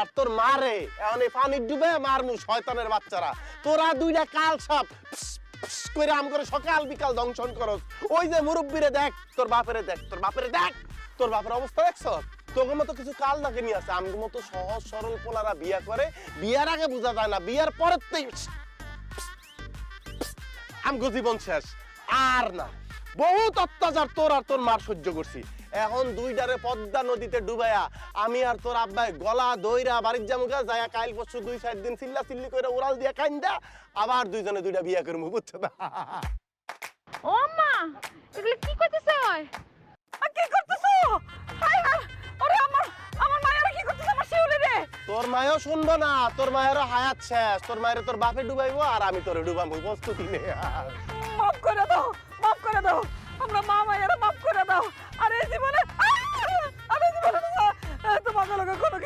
আর তোর মারে এখন এই পানি ডুবে মারমু শয়তানের বাচ্চারা তোরা দুইটা কাল সব করে আম করে সকাল বিকাল দংশন করস ওই যে মুরব্বিরে দেখ তোর বাপেরে দেখ তোর বাপের অবস্থা দেখছ তোর মতো কিছু কাল নাকি নিয়ে আছে আমগো মতো সহজ সরল পোলারা বিয়া করে বিয়ার আগে বোঝা যায় না বিয়ার পরেতেই আমগো জীবন শেষ আর না বহুত অত্যাচার তোর আর তোর মার সহ্য করছি এখন দুইটারে পদ্মা নদীতে ডুবাইয়া আমি আর তোর আব্বাই গলা দইরা বাড়ির জামুগা যায়া কাইল পরশু 2-4 দিন চিল্লা চিল্লি করে ওরাল দিয়া কাইন্দা আবার দুইজনে দুইটা বিয়া করবো বুঝছো না ও মা এগুলো কি করতেছ কি করতেছো আরে আমার মায়েরা কি করতেছে আমার শিউলি রে তোর মায়ও শুনবো না তোর মায়েরও হায়াত শেষ তোর মায়ের তোর বাপে ডুবাইবো আর আমি তোরে ডুবাবো প্রস্তুতি নে মাফ করে দাও আমরা মা মায়েরা মাফ করে দাও আরে জীবনে তোমাকে কোনো